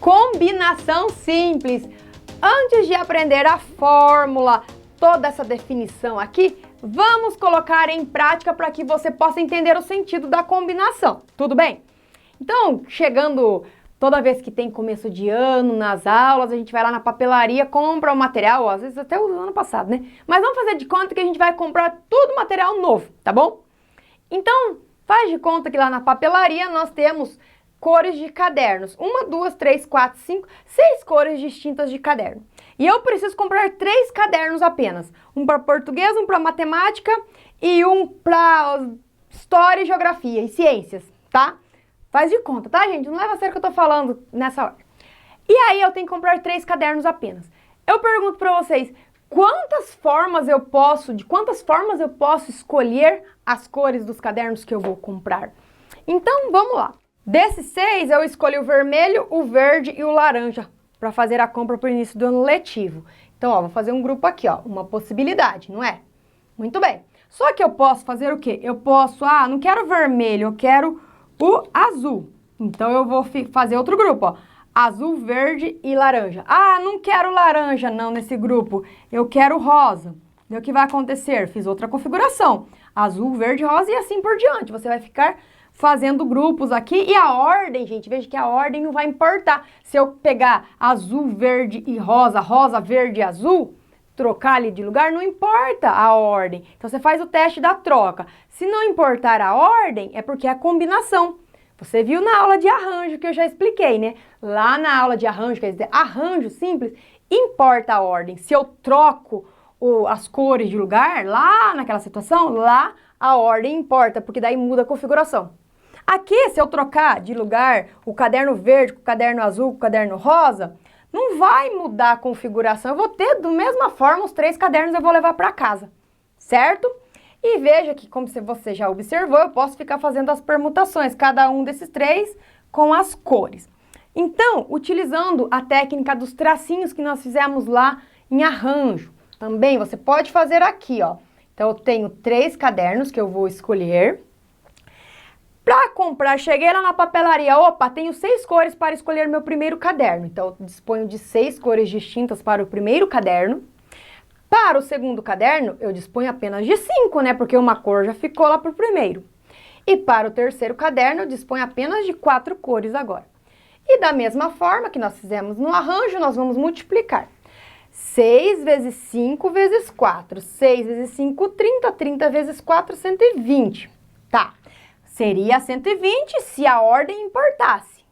combinação simples. Antes de aprender a fórmula, toda essa definição aqui, vamos colocar em prática para que você possa entender o sentido da combinação, tudo bem? Então, chegando toda vez que tem começo de ano, nas aulas, a gente vai lá na papelaria, compra o material, às vezes até o ano passado, né? Mas vamos fazer de conta que a gente vai comprar tudo material novo, tá bom? Então, faz de conta que lá na papelaria nós temos cores de cadernos. 1, 2, 3, 4, 5, 6 cores distintas de caderno. E eu preciso comprar 3 cadernos apenas. Um para português, um para matemática e um para história, geografia e ciências, tá? Faz de conta, tá, gente? Não leva a sério o que eu tô falando nessa hora. E aí eu tenho que comprar 3 cadernos apenas. Eu pergunto para vocês, de quantas formas eu posso escolher as cores dos cadernos que eu vou comprar? Então, vamos lá. Desses 6, eu escolhi o vermelho, o verde e o laranja para fazer a compra para o início do ano letivo. Então, ó, vou fazer um grupo aqui, ó, uma possibilidade, não é? Muito bem. Só que eu posso fazer o quê? Eu posso, não quero vermelho, eu quero o azul. Então, eu vou fazer outro grupo, ó. Azul, verde e laranja. Não quero laranja não nesse grupo, eu quero rosa. E o que vai acontecer? Fiz outra configuração. Azul, verde, rosa e assim por diante. Você vai ficar fazendo grupos aqui e a ordem, gente, veja que a ordem não vai importar. Se eu pegar azul, verde e rosa, rosa, verde e azul, trocar ali de lugar, não importa a ordem. Então, você faz o teste da troca. Se não importar a ordem, é porque é a combinação. Você viu na aula de arranjo que eu já expliquei, né? Lá na aula de arranjo, quer dizer, arranjo simples, importa a ordem. Se eu troco as cores de lugar, lá naquela situação, lá a ordem importa, porque daí muda a configuração. Aqui, se eu trocar de lugar o caderno verde com o caderno azul com o caderno rosa, não vai mudar a configuração. Eu vou ter, da mesma forma, os 3 cadernos eu vou levar para casa, certo? E veja que, como você já observou, eu posso ficar fazendo as permutações, cada um desses 3 com as cores. Então, utilizando a técnica dos tracinhos que nós fizemos lá em arranjo, também você pode fazer aqui, ó. Então, eu tenho 3 cadernos que eu vou escolher. Para comprar, cheguei lá na papelaria, tenho 6 cores para escolher meu primeiro caderno. Então, eu disponho de 6 cores distintas para o primeiro caderno. Para o segundo caderno, eu disponho apenas de 5, né? Porque uma cor já ficou lá para o primeiro. E para o terceiro caderno, eu disponho apenas de 4 cores agora. E da mesma forma que nós fizemos no arranjo, nós vamos multiplicar. 6 vezes 5 vezes 4. 6 vezes 5, 30. 30 vezes 4, 120. Tá. Seria 120 se a ordem importasse.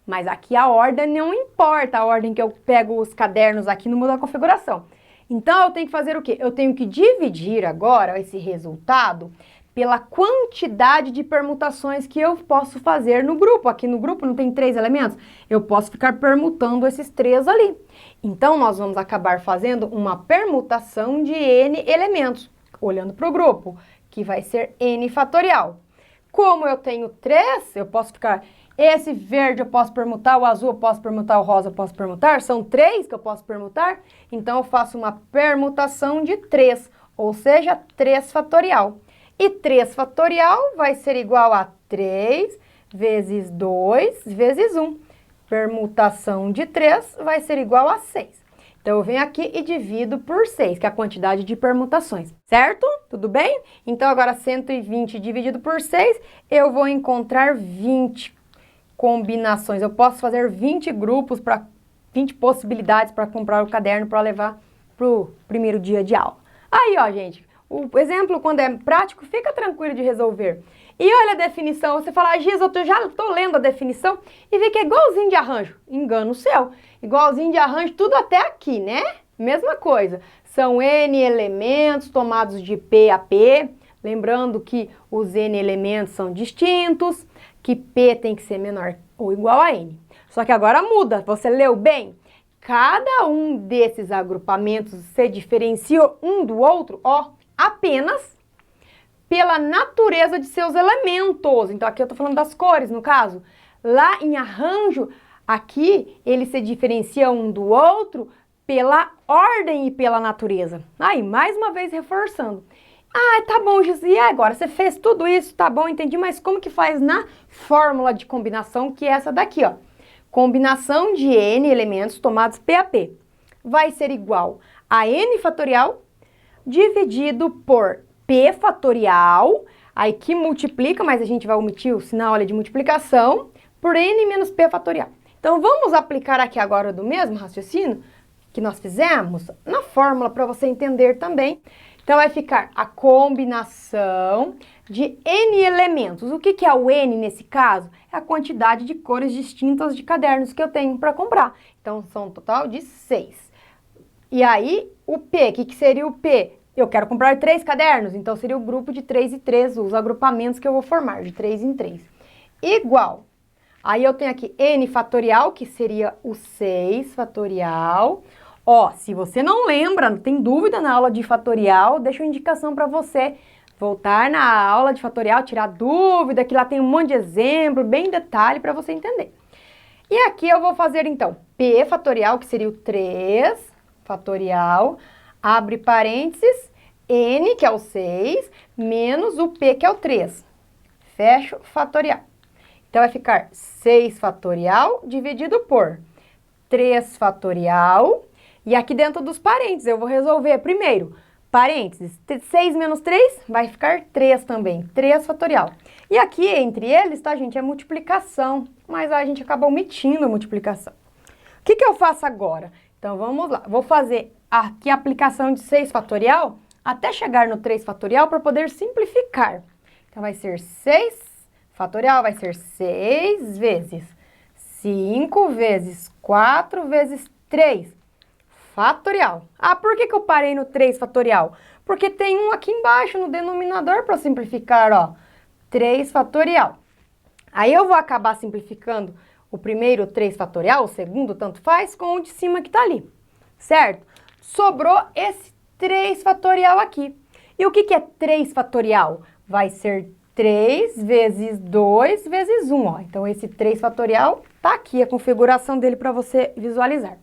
Mas aqui a ordem não importa, a ordem que eu pego os cadernos aqui não muda a configuração. Então, eu tenho que fazer o quê? Eu tenho que dividir agora esse resultado pela quantidade de permutações que eu posso fazer no grupo. Aqui no grupo não tem 3 elementos? Eu posso ficar permutando esses 3 ali. Então, nós vamos acabar fazendo uma permutação de N elementos, olhando para o grupo, que vai ser N fatorial. Como eu tenho 3, eu posso ficar... Esse verde eu posso permutar, o azul eu posso permutar, o rosa eu posso permutar. São 3 que eu posso permutar. Então, eu faço uma permutação de 3, ou seja, 3 fatorial. E 3 fatorial vai ser igual a 3 vezes 2 vezes 1. Permutação de 3 vai ser igual a 6. Então, eu venho aqui e divido por 6, que é a quantidade de permutações, certo? Tudo bem? Então, agora 120 dividido por 6, eu vou encontrar 20 combinações. Eu posso fazer 20 grupos, 20 possibilidades para comprar o caderno para levar para o primeiro dia de aula. Aí, ó, gente, o exemplo, quando é prático, fica tranquilo de resolver. E olha a definição, você fala, Giz, eu já estou lendo a definição e vi que é igualzinho de arranjo. Engano seu. Igualzinho de arranjo, tudo até aqui, né? Mesma coisa. São N elementos tomados de P a P. Lembrando que os N elementos são distintos, que P tem que ser menor ou igual a N. Só que agora muda, você leu bem? Cada um desses agrupamentos se diferencia um do outro, ó, apenas pela natureza de seus elementos. Então, aqui eu tô falando das cores, no caso. Lá em arranjo, aqui, eles se diferenciam um do outro pela ordem e pela natureza. Aí, mais uma vez, reforçando. Tá bom, Giz, e agora? Você fez tudo isso, tá bom, entendi, mas como que faz na fórmula de combinação, que é essa daqui, ó? combinação de n elementos tomados P a P vai ser igual a n fatorial dividido por P fatorial, aí que multiplica, mas a gente vai omitir o sinal ali de multiplicação, por n menos P fatorial. Então, vamos aplicar aqui agora do mesmo raciocínio que nós fizemos na fórmula para você entender também. Então, vai ficar a combinação de n elementos. O que é o n nesse caso? É a quantidade de cores distintas de cadernos que eu tenho para comprar. Então, são um total de 6. E aí, o P, o que seria o P? Eu quero comprar 3 cadernos, então seria o grupo de 3 em 3, os agrupamentos que eu vou formar, de 3 em 3. Igual. Aí eu tenho aqui n fatorial, que seria o 6 fatorial. Ó, se você não lembra, não tem dúvida na aula de fatorial, deixa uma indicação para você voltar na aula de fatorial, tirar dúvida, que lá tem um monte de exemplo, bem detalhe para você entender. E aqui eu vou fazer, então, P fatorial, que seria o 3 fatorial, abre parênteses, n, que é o 6, menos o P, que é o 3. Fecho fatorial. Então, vai ficar 6 fatorial dividido por 3 fatorial. E aqui dentro dos parênteses, eu vou resolver primeiro, parênteses, 6 menos 3 vai ficar 3 também, 3 fatorial. E aqui, entre eles, tá, gente, é multiplicação, mas a gente acaba omitindo a multiplicação. O que eu faço agora? Então, vamos lá. Vou fazer aqui a aplicação de 6 fatorial até chegar no 3 fatorial para poder simplificar. Então, vai ser 6 fatorial, vai ser 6 vezes 5 vezes 4 vezes 3 fatorial. Ah, por que eu parei no 3 fatorial? Porque tem um aqui embaixo no denominador para simplificar, ó. 3 fatorial. Aí eu vou acabar simplificando o primeiro 3 fatorial, o segundo, tanto faz, com o de cima que tá ali, certo? Sobrou esse 3 fatorial aqui. E o que é 3 fatorial? Vai ser 3 vezes 2 vezes 1, ó. Então, esse 3 fatorial tá aqui, a configuração dele para você visualizar.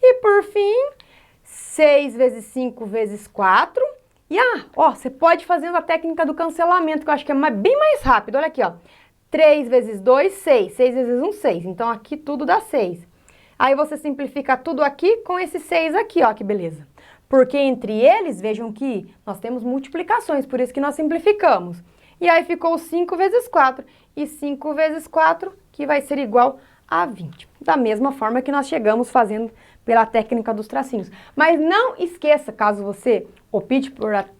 E, por fim, 6 vezes 5 vezes 4. E, ó, você pode fazer a técnica do cancelamento, que eu acho que é bem mais rápido. Olha aqui, ó. 3 vezes 2, 6. 6 vezes 1, 6. Então, aqui tudo dá 6. Aí, você simplifica tudo aqui com esse 6 aqui, ó, que beleza. Porque entre eles, vejam que nós temos multiplicações, por isso que nós simplificamos. E aí, ficou 5 vezes 4. E 5 vezes 4, que vai ser igual a 20. Da mesma forma que nós chegamos fazendo pela técnica dos tracinhos. Mas não esqueça, caso você opte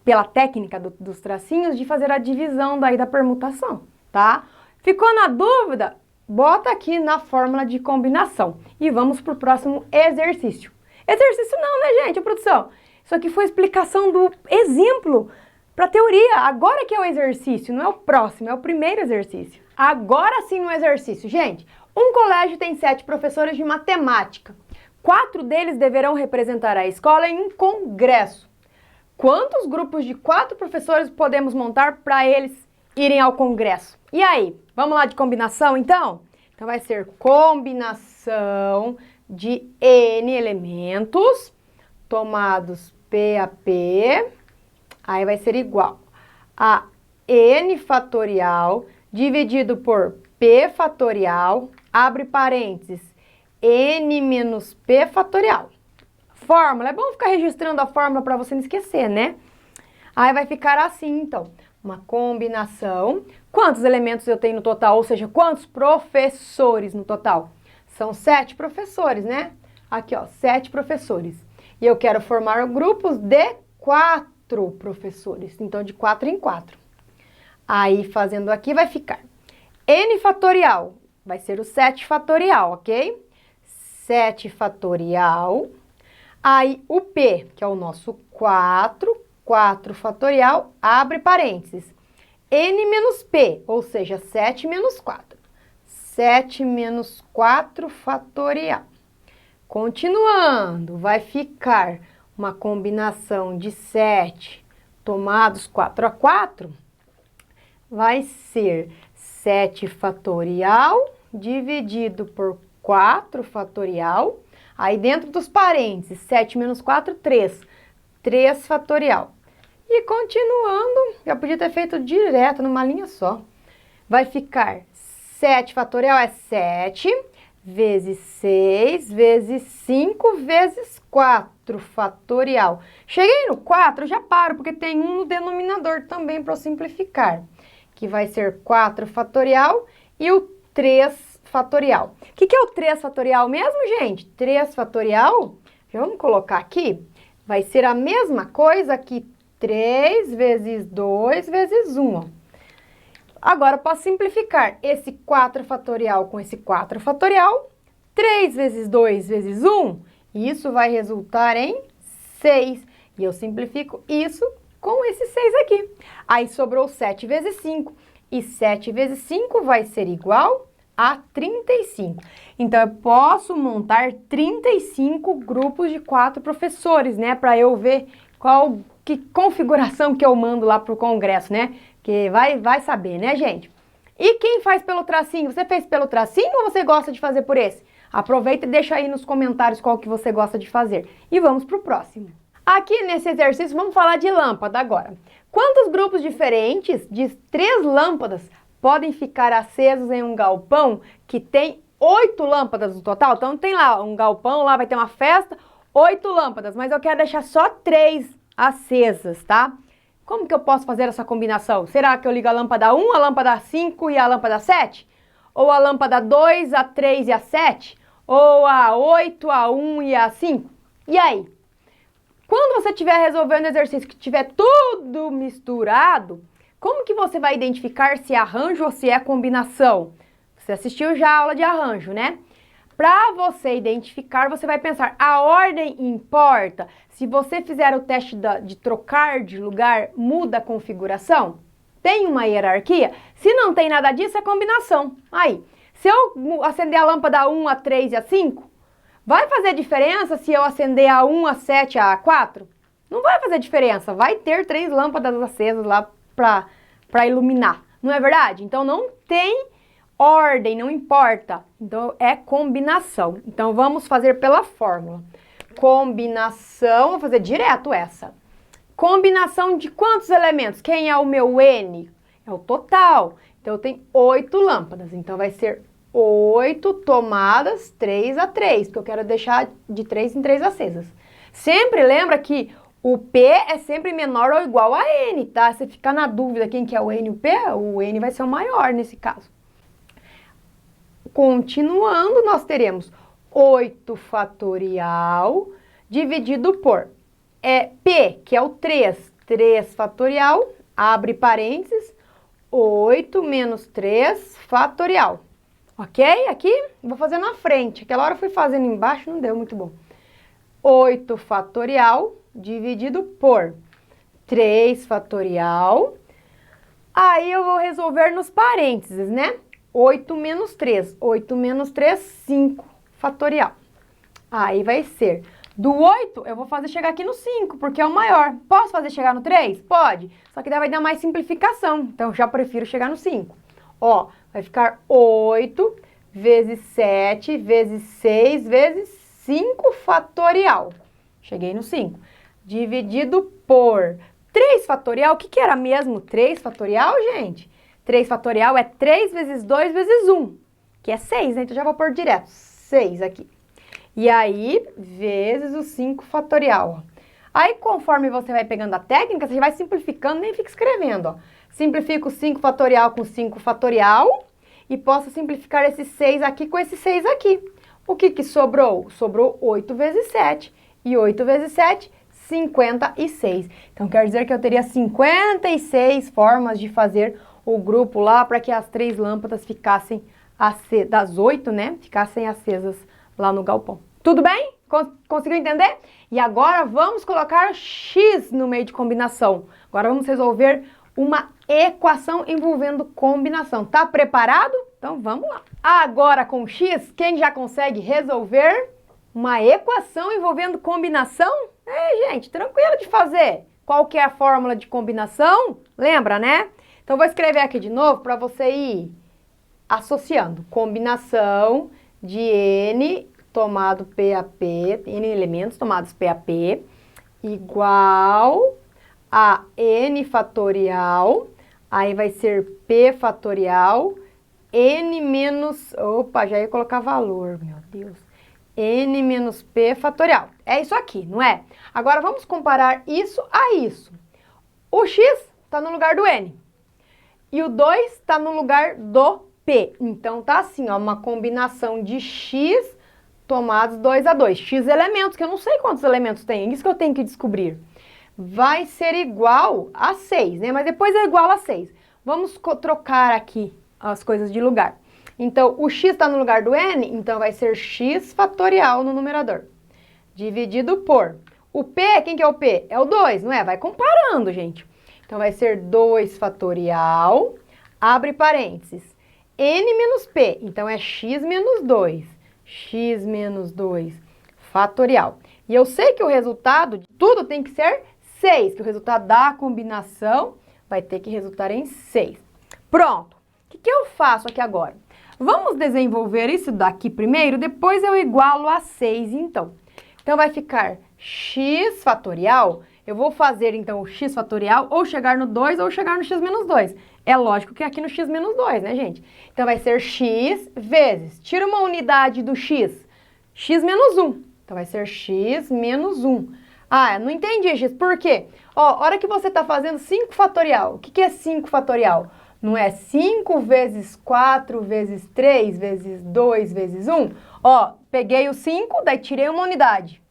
pela técnica dos tracinhos, de fazer a divisão daí da permutação, tá? Ficou na dúvida? Bota aqui na fórmula de combinação. E vamos para o próximo exercício. Exercício não, né, gente, produção? Isso aqui foi explicação do exemplo para teoria. Agora que é o exercício, não é o próximo, é o primeiro exercício. Agora sim no exercício. Gente, um colégio tem 7 professores de matemática. 4 deles deverão representar a escola em um congresso. Quantos grupos de 4 professores podemos montar para eles irem ao congresso? E aí, vamos lá de combinação, então? Então, vai ser combinação de N elementos tomados P a P. Aí, vai ser igual a N fatorial dividido por P fatorial, abre parênteses, N menos P fatorial. Fórmula, é bom ficar registrando a fórmula para você não esquecer, né? Aí vai ficar assim, então, uma combinação. Quantos elementos eu tenho no total? Ou seja, quantos professores no total? São 7 professores, né? Aqui, ó, 7 professores. E eu quero formar grupos de 4 professores. Então, de 4 em 4. Aí, fazendo aqui, vai ficar N fatorial. Vai ser o 7 fatorial, ok? 7 fatorial. Aí, o P, que é o nosso 4 fatorial, abre parênteses. N menos P, ou seja, 7 menos 4. 7 menos 4 fatorial. Continuando, vai ficar uma combinação de 7 tomados 4 a 4. Vai ser 7 fatorial dividido por 4 fatorial. Aí, dentro dos parênteses, 7 menos 4, 3. 3 fatorial. E continuando, já podia ter feito direto numa linha só. Vai ficar 7 fatorial é 7 vezes 6 vezes 5 vezes 4 fatorial. Cheguei no 4, já paro, porque tem um no denominador também para simplificar, que vai ser 4 fatorial e o 3 fatorial. O que é o 3 fatorial mesmo, gente? 3 fatorial, já vamos colocar aqui, vai ser a mesma coisa que 3 vezes 2 vezes 1, ó. Agora, para simplificar esse 4 fatorial com esse 4 fatorial, 3 vezes 2 vezes 1, isso vai resultar em 6. E eu simplifico isso com esse 6 aqui. Aí sobrou 7 vezes 5. E 7 vezes 5 vai ser igual a 35. Então, eu posso montar 35 grupos de 4 professores, né? Para eu ver que configuração que eu mando lá para o congresso, né? Que vai saber, né, gente? E quem faz pelo tracinho? Você fez pelo tracinho ou você gosta de fazer por esse? Aproveita e deixa aí nos comentários qual que você gosta de fazer. E vamos para o próximo. Aqui nesse exercício vamos falar de lâmpada agora. Quantos grupos diferentes de 3 lâmpadas podem ficar acesos em um galpão que tem 8 lâmpadas no total? Então tem lá um galpão, lá vai ter uma festa, 8 lâmpadas, mas eu quero deixar só 3 acesas, tá? Como que eu posso fazer essa combinação? Será que eu ligo a lâmpada 1, a lâmpada 5 e a lâmpada 7? Ou a lâmpada 2, a 3 e a 7? Ou a 8, a 1 e a 5? E aí? Quando você estiver resolvendo o exercício que tiver tudo misturado, como que você vai identificar se é arranjo ou se é combinação? Você assistiu já a aula de arranjo, né? Para você identificar, você vai pensar, a ordem importa? Se você fizer o teste de trocar de lugar, muda a configuração? Tem uma hierarquia? Se não tem nada disso, é combinação. Aí, se eu acender a lâmpada 1, a 3 e a 5, vai fazer diferença se eu acender a 1, a 7, a 4? Não vai fazer diferença, vai ter 3 lâmpadas acesas lá para iluminar, não é verdade? Então não tem ordem, não importa. Então é combinação. Então vamos fazer pela fórmula. Combinação, vou fazer direto essa. Combinação de quantos elementos? Quem é o meu N? É o total. Então eu tenho 8 lâmpadas. Então vai ser 8 tomadas 3 a 3, porque eu quero deixar de 3 em 3 acesas. Sempre lembra que o P é sempre menor ou igual a N, tá? Se ficar na dúvida quem que é o N e o N vai ser o maior nesse caso. Continuando, nós teremos 8 fatorial dividido por P, que é o 3. 3 fatorial, abre parênteses, 8 menos 3 fatorial. Ok? Aqui, vou fazer na frente. Aquela hora eu fui fazendo embaixo, não deu muito bom. 8 fatorial dividido por 3 fatorial. Aí eu vou resolver nos parênteses, né? 8 menos 3. 8 menos 3, 5 fatorial. Aí vai ser, do 8 eu vou fazer chegar aqui no 5, porque é o maior. Posso fazer chegar no 3? Pode. Só que daí vai dar mais simplificação. Então eu já prefiro chegar no 5. Ó, vai ficar 8 vezes 7 vezes 6 vezes 5 fatorial. Cheguei no 5. Dividido por 3 fatorial. O que era mesmo 3 fatorial, gente? 3 fatorial é 3 vezes 2 vezes 1, que é 6, né? Então já vou pôr direto, 6 aqui. E aí, vezes o 5 fatorial, ó. Aí, conforme você vai pegando a técnica, você vai simplificando, nem fica escrevendo, ó. Simplifico 5 fatorial com 5 fatorial e posso simplificar esse 6 aqui com esse 6 aqui. O que sobrou? Sobrou 8 vezes 7. E 8 vezes 7, 56. Então, quer dizer que eu teria 56 formas de fazer o grupo lá para que as 3 lâmpadas ficassem acesas, das 8, né? Ficassem acesas lá no galpão. Tudo bem? Conseguiu entender? E agora vamos colocar X no meio de combinação. Agora vamos resolver uma equação envolvendo combinação. Tá preparado? Então vamos lá. Agora com X, quem já consegue resolver uma equação envolvendo combinação? Gente, tranquilo de fazer. Qual que é a fórmula de combinação? Lembra, né? Então vou escrever aqui de novo para você ir associando. Combinação de N tomado PAP, N elementos tomados PAP, igual a N fatorial, aí vai ser P fatorial n menos... Opa, já ia colocar valor, meu Deus. N menos p fatorial. É isso aqui, não é? Agora, vamos comparar isso a isso. O x está no lugar do n. E o 2 está no lugar do p. Então, tá assim, ó, uma combinação de x tomados 2 a 2. X elementos, que eu não sei quantos elementos tem. Isso que eu tenho que descobrir. Vai ser igual a 6, né? Mas depois é igual a 6. Vamos trocar aqui as coisas de lugar. Então, o x está no lugar do n, então vai ser x fatorial no numerador. Dividido por... O p, quem que é o p? É o 2, não é? Vai comparando, gente. Então, vai ser 2 fatorial, abre parênteses, n menos p, então é x menos 2. X menos 2 fatorial. E eu sei que o resultado de tudo tem que ser 6, que o resultado da combinação vai ter que resultar em 6. Pronto. O que eu faço aqui agora? Vamos desenvolver isso daqui primeiro, depois eu igualo a 6, então. Então, vai ficar x fatorial. Eu vou fazer, então, o x fatorial ou chegar no 2 ou chegar no x menos 2. É lógico que é aqui no x menos 2, né, gente? Então, vai ser x vezes... Tira uma unidade do x. X menos 1. Então, vai ser x menos 1. Ah, não entendi, x. Por quê? Ó, hora que você está fazendo 5 fatorial. O que é 5 fatorial? Não é 5 vezes 4 vezes 3 vezes 2 vezes 1? Ó, peguei o 5, daí tirei uma unidade.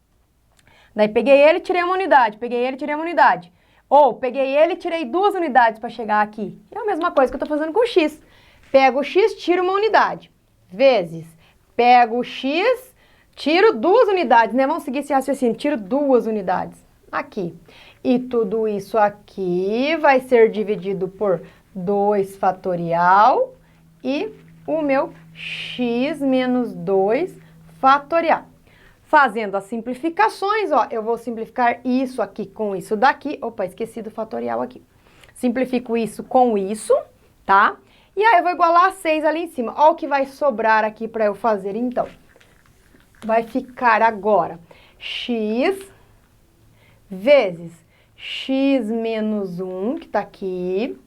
Daí peguei ele e tirei uma unidade, peguei ele e tirei uma unidade. Ou peguei ele e tirei 2 unidades para chegar aqui. É a mesma coisa que eu estou fazendo com o x. Pego o x, tiro uma unidade. Vezes, pego o x, tiro 2 unidades, né? Vamos seguir esse raciocínio, tiro 2 unidades. Aqui. E tudo isso aqui vai ser dividido por 2 fatorial e o meu x menos 2 fatorial. Fazendo as simplificações, ó, eu vou simplificar isso aqui com isso daqui. Opa, esqueci do fatorial aqui. Simplifico isso com isso, tá? E aí eu vou igualar a 6 ali em cima. Ó o que vai sobrar aqui para eu fazer, então. Vai ficar agora x vezes x menos 1, que tá aqui.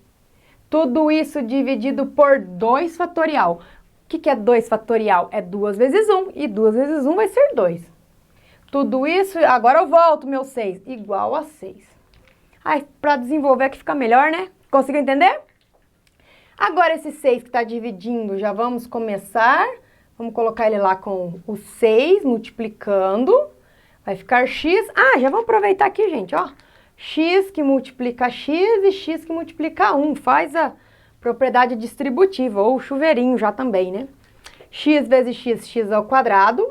Tudo isso dividido por 2 fatorial. O que é 2 fatorial? É 2 vezes 1, e 2 vezes 1 vai ser 2. Tudo isso, agora eu volto, meu 6, igual a 6. Aí, para desenvolver aqui fica melhor, né? Conseguiu entender? Agora, esse 6 que está dividindo, já vamos começar. Vamos colocar ele lá com o 6, multiplicando. Vai ficar x. Ah, já vamos aproveitar aqui, gente, ó. X que multiplica x e x que multiplica 1. Faz a propriedade distributiva, ou chuveirinho já também, né? X vezes x, x ao quadrado.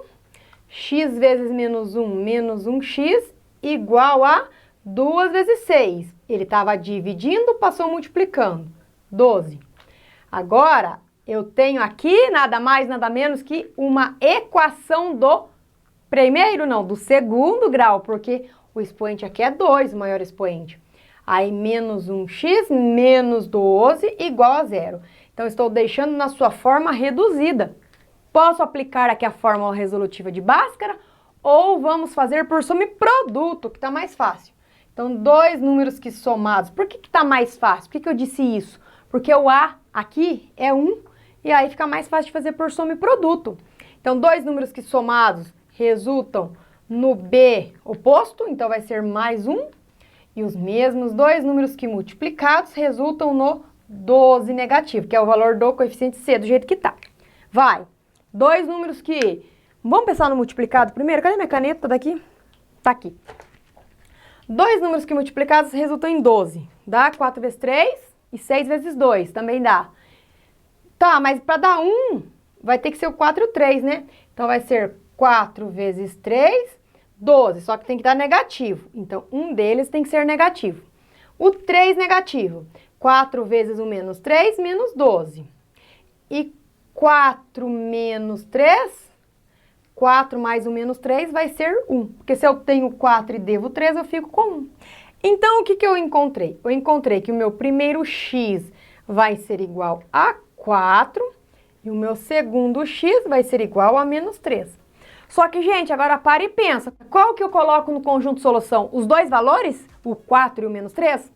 X vezes menos 1x, igual a 2 vezes 6. Ele estava dividindo, passou multiplicando. 12. Agora, eu tenho aqui nada mais, nada menos que uma equação do primeiro, não, do segundo grau, porque o expoente aqui é 2, o maior expoente. Aí, menos 1x menos 12 igual a 0. Então, estou deixando na sua forma reduzida. Posso aplicar aqui a fórmula resolutiva de Bhaskara ou vamos fazer por soma e produto, que está mais fácil. Então, dois números que somados. Por que está mais fácil? Por que eu disse isso? Porque o A aqui é 1 e aí fica mais fácil de fazer por soma e produto. Então, dois números que somados resultam no B oposto, então vai ser mais 1. E os mesmos dois números que multiplicados resultam no 12 negativo, que é o valor do coeficiente C, do jeito que está. Vai. Dois números que... Vamos pensar no multiplicado primeiro? Cadê minha caneta daqui? Tá aqui. Dois números que multiplicados resultam em 12. Dá 4 vezes 3 e 6 vezes 2. Também dá. Tá, mas para dar 1, vai ter que ser o 4 e o 3, né? Então, vai ser 4 vezes 3, 12. Só que tem que dar negativo. Então, um deles tem que ser negativo. O 3 negativo. 4 vezes o menos 3, menos 12. E 4 menos 3, 4 mais o menos 3 vai ser 1. Porque se eu tenho 4 e devo 3, eu fico com 1. Então, o que eu encontrei? Eu encontrei que o meu primeiro x vai ser igual a 4 e o meu segundo x vai ser igual a menos 3. Só que, gente, agora para e pensa. Qual que eu coloco no conjunto solução? Os dois valores? O 4 e o menos 3?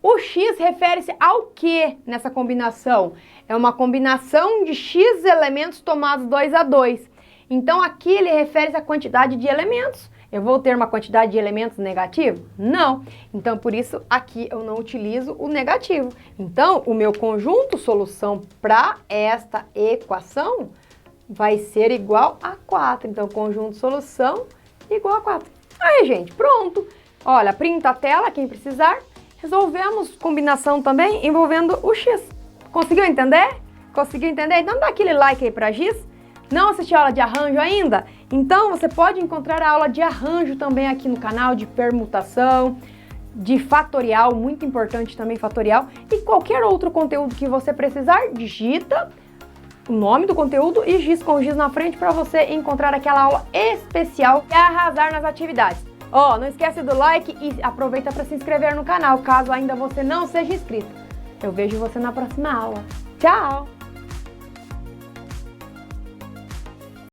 O x refere-se ao que nessa combinação? É uma combinação de x elementos tomados 2 a 2. Então aqui ele refere-se à quantidade de elementos. Eu vou ter uma quantidade de elementos negativo? Não. Então por isso aqui eu não utilizo o negativo. Então o meu conjunto solução para esta equação vai ser igual a 4. Então conjunto solução igual a 4. Aí, gente, pronto. Olha, printa a tela quem precisar. Resolvemos combinação também envolvendo o x. Conseguiu entender? Conseguiu entender? Então dá aquele like aí pra Giz. Não assistiu a aula de arranjo ainda? Então você pode encontrar a aula de arranjo também aqui no canal, de permutação, de fatorial, muito importante também fatorial, e qualquer outro conteúdo que você precisar, digita o nome do conteúdo e Giz com Giz na frente para você encontrar aquela aula especial e arrasar nas atividades. Ó, não esquece do like e aproveita para se inscrever no canal, caso ainda você não seja inscrito. Eu vejo você na próxima aula. Tchau!